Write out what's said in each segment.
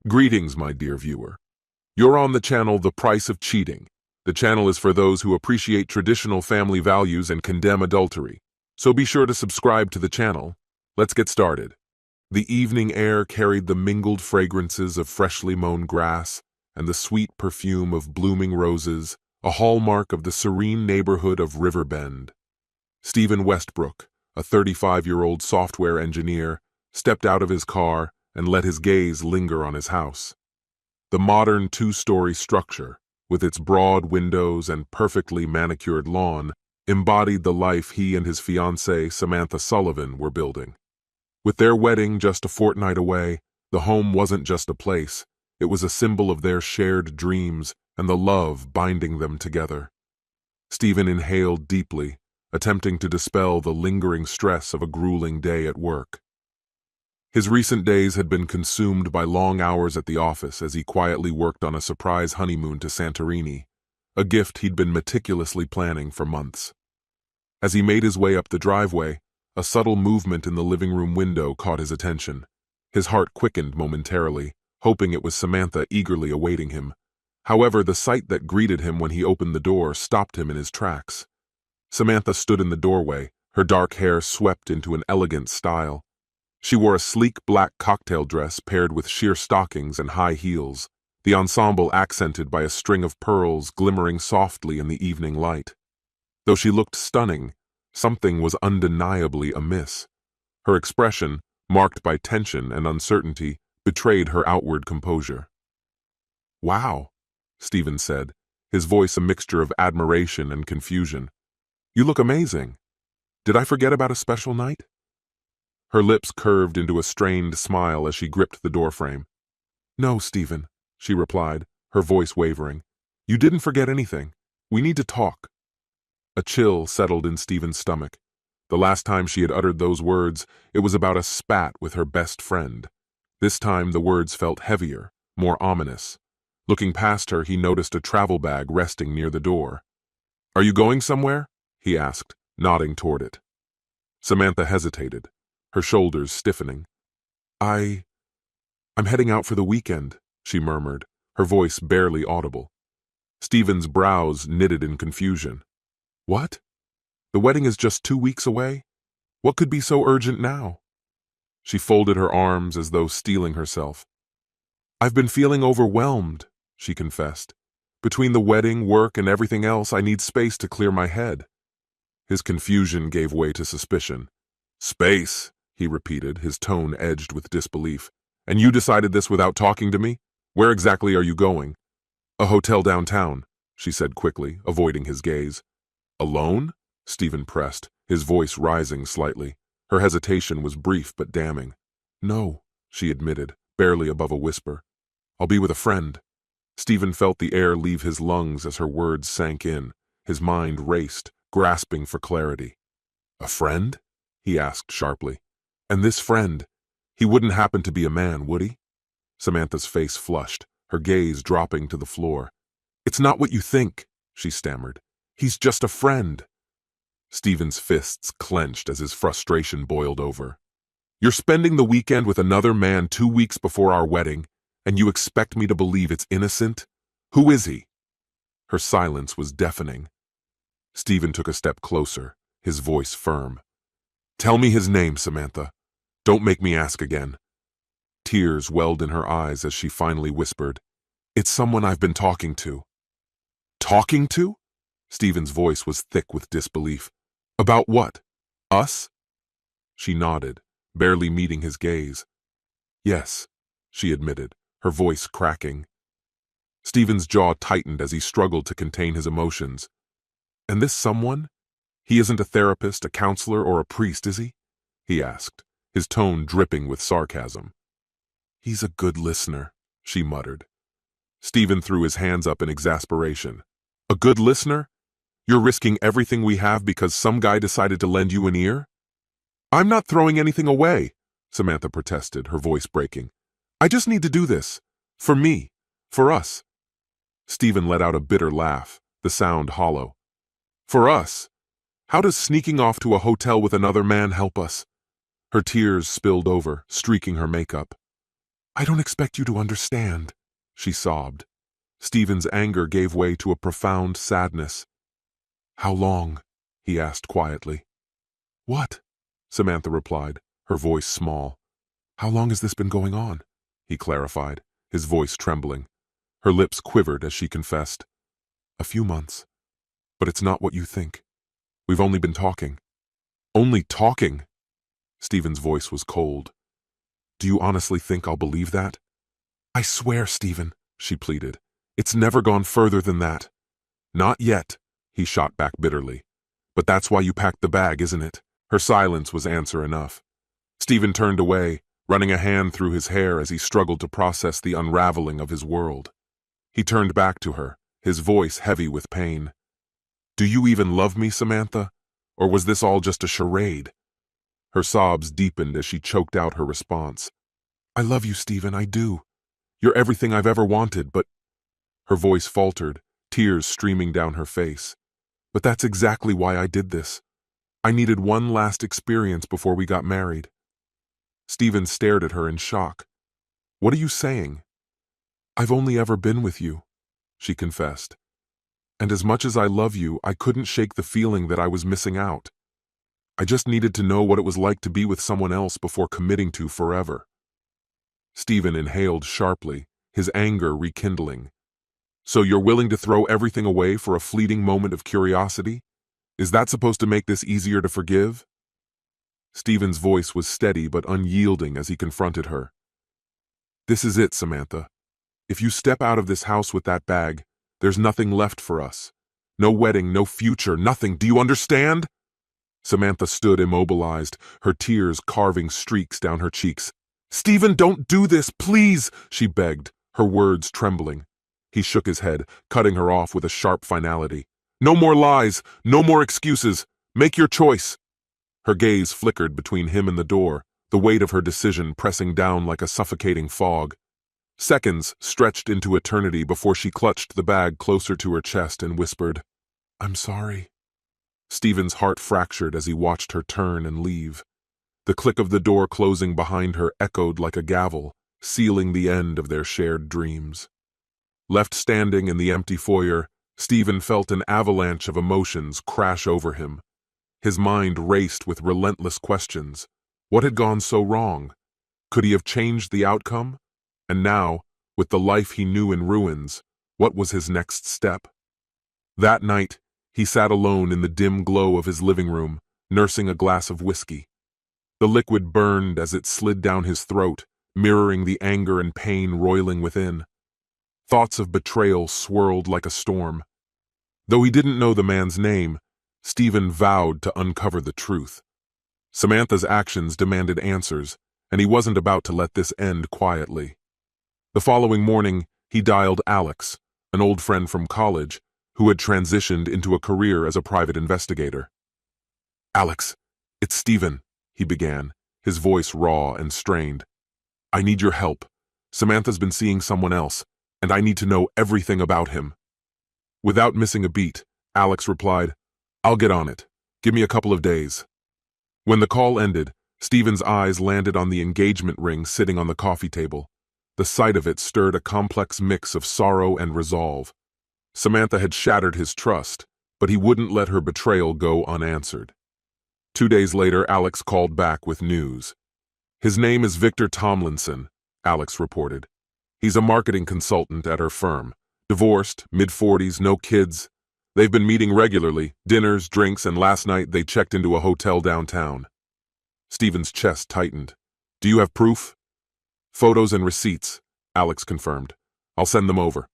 Greetings, my dear viewer. You're on the channel The Price of Cheating. The channel is for those who appreciate traditional family values and condemn adultery. So be sure to subscribe to the channel. Let's get started. The evening air carried the mingled fragrances of freshly mown grass and the sweet perfume of blooming roses, a hallmark of the serene neighborhood of Riverbend. Stephen Westbrook, a 35-year-old software engineer, stepped out of his car and let his gaze linger on his house. The modern two-story structure, with its broad windows and perfectly manicured lawn, embodied the life he and his fiancée, Samantha Sullivan, were building. With their wedding just a fortnight away, the home wasn't just a place, it was a symbol of their shared dreams and the love binding them together. Stephen inhaled deeply, attempting to dispel the lingering stress of a grueling day at work. His recent days had been consumed by long hours at the office as he quietly worked on a surprise honeymoon to Santorini, a gift he'd been meticulously planning for months. As he made his way up the driveway, a subtle movement in the living room window caught his attention. His heart quickened momentarily, hoping it was Samantha eagerly awaiting him. However, the sight that greeted him when he opened the door stopped him in his tracks. Samantha stood in the doorway, her dark hair swept into an elegant style. She wore a sleek black cocktail dress paired with sheer stockings and high heels, the ensemble accented by a string of pearls glimmering softly in the evening light. Though she looked stunning, something was undeniably amiss. Her expression, marked by tension and uncertainty, betrayed her outward composure. "Wow," Stephen said, his voice a mixture of admiration and confusion. "You look amazing. Did I forget about a special night?" Her lips curved into a strained smile as she gripped the doorframe. "No, Stephen," she replied, her voice wavering. "You didn't forget anything. We need to talk." A chill settled in Stephen's stomach. The last time she had uttered those words, it was about a spat with her best friend. This time the words felt heavier, more ominous. Looking past her, he noticed a travel bag resting near the door. "Are you going somewhere?" he asked, nodding toward it. Samantha hesitated, her shoulders stiffening. I'm heading out for the weekend," she murmured, her voice barely audible. Stephen's brows knitted in confusion. "What? The wedding is just 2 weeks away? What could be so urgent now?" She folded her arms as though steeling herself. "I've been feeling overwhelmed," she confessed. "Between the wedding, work, and everything else, I need space to clear my head." His confusion gave way to suspicion. "Space," he repeated, his tone edged with disbelief. "And you decided this without talking to me? Where exactly are you going?" "A hotel downtown," she said quickly, avoiding his gaze. "Alone?" Stephen pressed, his voice rising slightly. Her hesitation was brief but damning. "No," she admitted, barely above a whisper. "I'll be with a friend." Stephen felt the air leave his lungs as her words sank in. His mind raced, grasping for clarity. "A friend?" he asked sharply. "And this friend, he wouldn't happen to be a man, would he?" Samantha's face flushed, her gaze dropping to the floor. "It's not what you think," she stammered. "He's just a friend." Stephen's fists clenched as his frustration boiled over. "You're spending the weekend with another man 2 weeks before our wedding, and you expect me to believe it's innocent? Who is he?" Her silence was deafening. Stephen took a step closer, his voice firm. "Tell me his name, Samantha. Don't make me ask again." Tears welled in her eyes as she finally whispered, "It's someone I've been talking to." "Talking to?" Stephen's voice was thick with disbelief. "About what? Us?" She nodded, barely meeting his gaze. "Yes," she admitted, her voice cracking. Stephen's jaw tightened as he struggled to contain his emotions. "And this someone? He isn't a therapist, a counselor, or a priest, is he?" he asked, his tone dripping with sarcasm. "He's a good listener," she muttered. Stephen threw his hands up in exasperation. "A good listener? You're risking everything we have because some guy decided to lend you an ear?" "I'm not throwing anything away," Samantha protested, her voice breaking. "I just need to do this. For me. For us." Stephen let out a bitter laugh, the sound hollow. "For us? How does sneaking off to a hotel with another man help us?" Her tears spilled over, streaking her makeup. I don't expect you to understand, she sobbed. Stephen's anger gave way to a profound sadness. How long? He asked quietly. What? Samantha replied, her voice small. How long has this been going on? He clarified, his voice trembling. Her lips quivered as she confessed. A few months. But it's not what you think. We've only been talking. Only talking? Stephen's voice was cold. Do you honestly think I'll believe that? I swear, Stephen, she pleaded. It's never gone further than that. Not yet, he shot back bitterly. But that's why you packed the bag, isn't it? Her silence was answer enough. Stephen turned away, running a hand through his hair as he struggled to process the unraveling of his world. He turned back to her, his voice heavy with pain. Do you even love me, Samantha? Or was this all just a charade? Her sobs deepened as she choked out her response. I love you, Stephen, I do. You're everything I've ever wanted, but... Her voice faltered, tears streaming down her face. But that's exactly why I did this. I needed one last experience before we got married. Stephen stared at her in shock. What are you saying? I've only ever been with you, she confessed. And as much as I love you, I couldn't shake the feeling that I was missing out. I just needed to know what it was like to be with someone else before committing to forever. Stephen inhaled sharply, his anger rekindling. So you're willing to throw everything away for a fleeting moment of curiosity? Is that supposed to make this easier to forgive? Stephen's voice was steady but unyielding as he confronted her. This is it, Samantha. If you step out of this house with that bag, there's nothing left for us. No wedding, no future, nothing. Do you understand? Samantha stood immobilized, her tears carving streaks down her cheeks. Stephen, don't do this, please, she begged, her words trembling. He shook his head, cutting her off with a sharp finality. No more lies, no more excuses. Make your choice. Her gaze flickered between him and the door, the weight of her decision pressing down like a suffocating fog. Seconds stretched into eternity before she clutched the bag closer to her chest and whispered, I'm sorry. Stephen's heart fractured as he watched her turn and leave. The click of the door closing behind her echoed like a gavel, sealing the end of their shared dreams. Left standing in the empty foyer, Stephen felt an avalanche of emotions crash over him. His mind raced with relentless questions. What had gone so wrong? Could he have changed the outcome? And now, with the life he knew in ruins, what was his next step? That night, he sat alone in the dim glow of his living room, nursing a glass of whiskey. The liquid burned as it slid down his throat, mirroring the anger and pain roiling within. Thoughts of betrayal swirled like a storm. Though he didn't know the man's name, Stephen vowed to uncover the truth. Samantha's actions demanded answers, and he wasn't about to let this end quietly. The following morning, he dialed Alex, an old friend from college, who had transitioned into a career as a private investigator. Alex, it's Stephen, he began, his voice raw and strained. I need your help. Samantha's been seeing someone else, and I need to know everything about him. Without missing a beat, Alex replied, I'll get on it. Give me a couple of days. When the call ended, Stephen's eyes landed on the engagement ring sitting on the coffee table. The sight of it stirred a complex mix of sorrow and resolve. Samantha had shattered his trust, but he wouldn't let her betrayal go unanswered. 2 days later, Alex called back with news. His name is Victor Tomlinson, Alex reported. He's a marketing consultant at her firm. Divorced, mid-40s, no kids. They've been meeting regularly, dinners, drinks, and last night they checked into a hotel downtown. Stephen's chest tightened. Do you have proof? Photos and receipts, Alex confirmed. I'll send them over.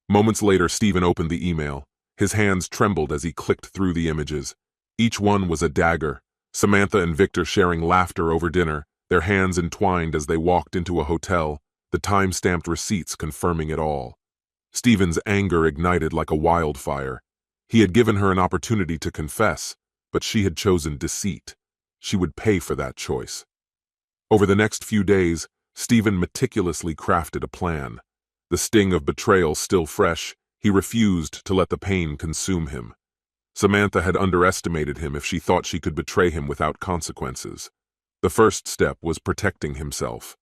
Moments later, Stephen opened the email. His hands trembled as he clicked through the images. Each one was a dagger. Samantha and Victor sharing laughter over dinner, their hands entwined as they walked into a hotel, the time-stamped receipts confirming it all. Stephen's anger ignited like a wildfire. He had given her an opportunity to confess, but she had chosen deceit. She would pay for that choice. Over the next few days, Stephen meticulously crafted a plan. The sting of betrayal still fresh, he refused to let the pain consume him. Samantha had underestimated him if she thought she could betray him without consequences. The first step was protecting himself.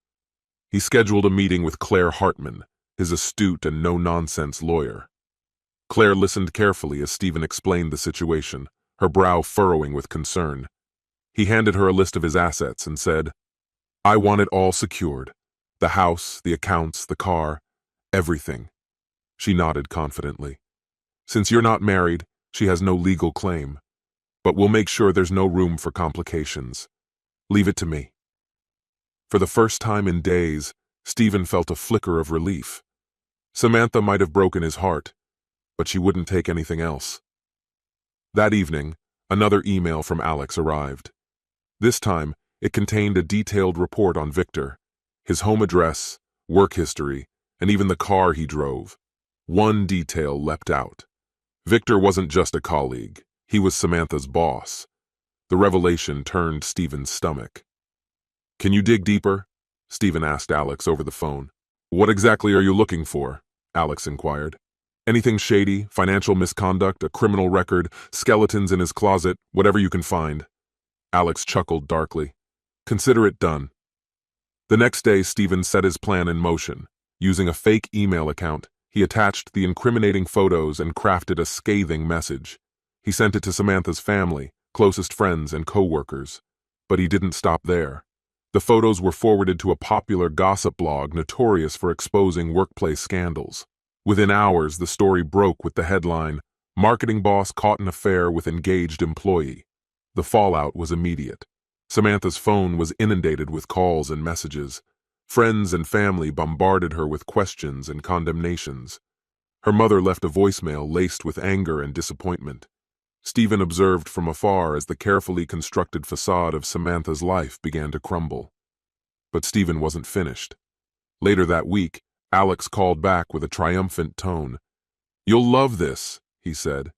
He scheduled a meeting with Claire Hartman, his astute and no-nonsense lawyer. Claire listened carefully as Stephen explained the situation, her brow furrowing with concern. He handed her a list of his assets and said, "I want it all secured. The house, the accounts, the car, everything." She nodded confidently. "Since you're not married, she has no legal claim. But we'll make sure there's no room for complications. Leave it to me." For the first time in days, Stephen felt a flicker of relief. Samantha might have broken his heart, but she wouldn't take anything else. That evening, another email from Alex arrived. This time, it contained a detailed report on Victor, his home address, work history, and even the car he drove. One detail leapt out. Victor wasn't just a colleague, he was Samantha's boss. The revelation turned Stephen's stomach. "Can you dig deeper?" Stephen asked Alex over the phone. "What exactly are you looking for?" Alex inquired. "Anything shady, financial misconduct, a criminal record, skeletons in his closet, whatever you can find." Alex chuckled darkly. "Consider it done." The next day, Stephen set his plan in motion. Using a fake email account, he attached the incriminating photos and crafted a scathing message. He sent it to Samantha's family, closest friends, and co-workers. But he didn't stop there. The photos were forwarded to a popular gossip blog notorious for exposing workplace scandals. Within hours, the story broke with the headline, "Marketing Boss Caught in Affair with Engaged Employee." The fallout was immediate. Samantha's phone was inundated with calls and messages. Friends and family bombarded her with questions and condemnations. Her mother left a voicemail laced with anger and disappointment. Stephen observed from afar as the carefully constructed facade of Samantha's life began to crumble. But Stephen wasn't finished. Later that week, Alex called back with a triumphant tone. "You'll love this," he said.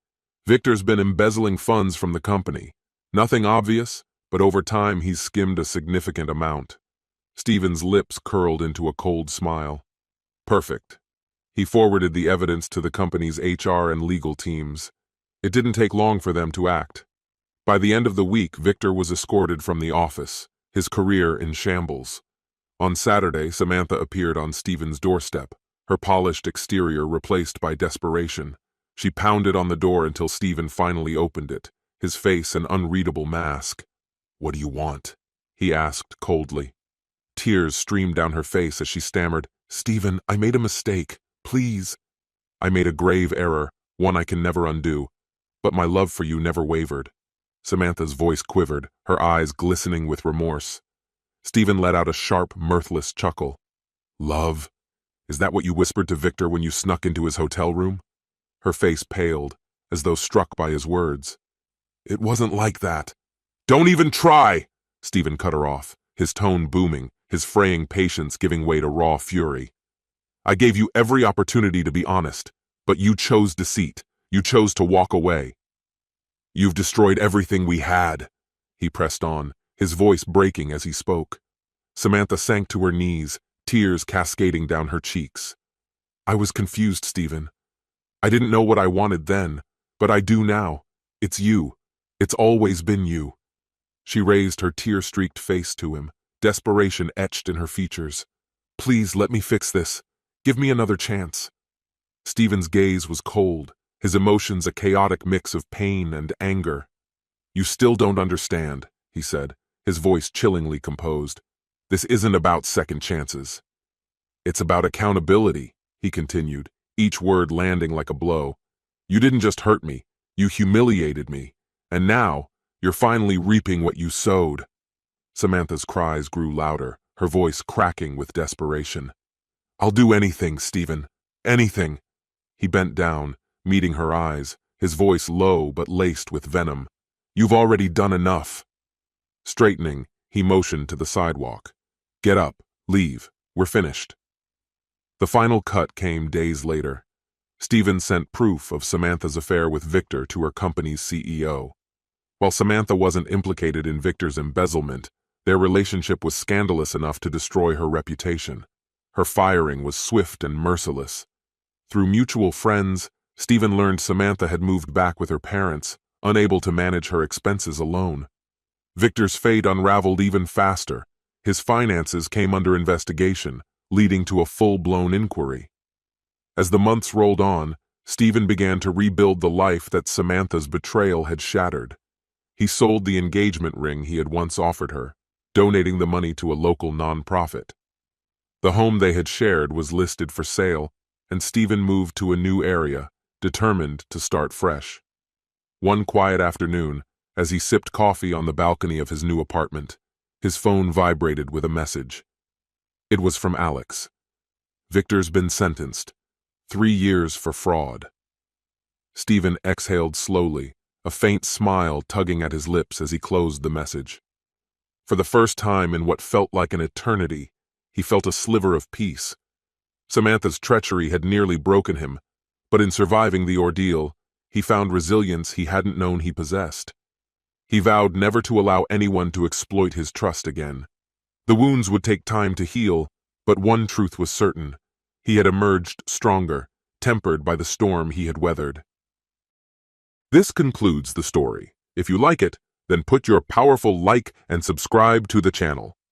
"Victor's been embezzling funds from the company. Nothing obvious, but over time he's skimmed a significant amount." Stephen's lips curled into a cold smile. Perfect. He forwarded the evidence to the company's HR and legal teams. It didn't take long for them to act. By the end of the week, Victor was escorted from the office, his career in shambles. On Saturday, Samantha appeared on Stephen's doorstep, her polished exterior replaced by desperation. She pounded on the door until Stephen finally opened it, his face an unreadable mask. "What do you want?" he asked coldly. Tears streamed down her face as she stammered, "Stephen, I made a mistake. Please." "I made a grave error, one I can never undo. But my love for you never wavered." Samantha's voice quivered, her eyes glistening with remorse. Stephen let out a sharp, mirthless chuckle. "Love? Is that what you whispered to Victor when you snuck into his hotel room?" Her face paled, as though struck by his words. "It wasn't like that." "Don't even try!" Stephen cut her off, his tone booming, his fraying patience giving way to raw fury. "I gave you every opportunity to be honest, but you chose deceit. You chose to walk away. You've destroyed everything we had." He pressed on, his voice breaking as he spoke. Samantha sank to her knees, tears cascading down her cheeks. "I was confused, Stephen. I didn't know what I wanted then, but I do now. It's you. It's always been you." She raised her tear-streaked face to him, desperation etched in her features. "Please let me fix this. Give me another chance." Stephen's gaze was cold, his emotions a chaotic mix of pain and anger. "You still don't understand," he said, his voice chillingly composed. "This isn't about second chances. It's about accountability," he continued, each word landing like a blow. "You didn't just hurt me, you humiliated me, and now you're finally reaping what you sowed." Samantha's cries grew louder, her voice cracking with desperation. "I'll do anything, Stephen. Anything." He bent down, meeting her eyes, his voice low but laced with venom. "You've already done enough." Straightening, he motioned to the sidewalk. "Get up, leave, we're finished." The final cut came days later. Stephen sent proof of Samantha's affair with Victor to her company's CEO. While Samantha wasn't implicated in Victor's embezzlement, their relationship was scandalous enough to destroy her reputation. Her firing was swift and merciless. Through mutual friends, Stephen learned Samantha had moved back with her parents, unable to manage her expenses alone. Victor's fate unraveled even faster. His finances came under investigation, leading to a full-blown inquiry. As the months rolled on, Stephen began to rebuild the life that Samantha's betrayal had shattered. He sold the engagement ring he had once offered her, donating the money to a local nonprofit. The home they had shared was listed for sale, and Stephen moved to a new area, determined to start fresh. One quiet afternoon, as he sipped coffee on the balcony of his new apartment, his phone vibrated with a message. It was from Alex. "Victor's been sentenced. 3 years for fraud." Stephen exhaled slowly, a faint smile tugging at his lips as he closed the message. For the first time in what felt like an eternity, he felt a sliver of peace. Samantha's treachery had nearly broken him, but in surviving the ordeal, he found resilience he hadn't known he possessed. He vowed never to allow anyone to exploit his trust again. The wounds would take time to heal, but one truth was certain. He had emerged stronger, tempered by the storm he had weathered. This concludes the story. If you like it, then put your powerful like and subscribe to the channel.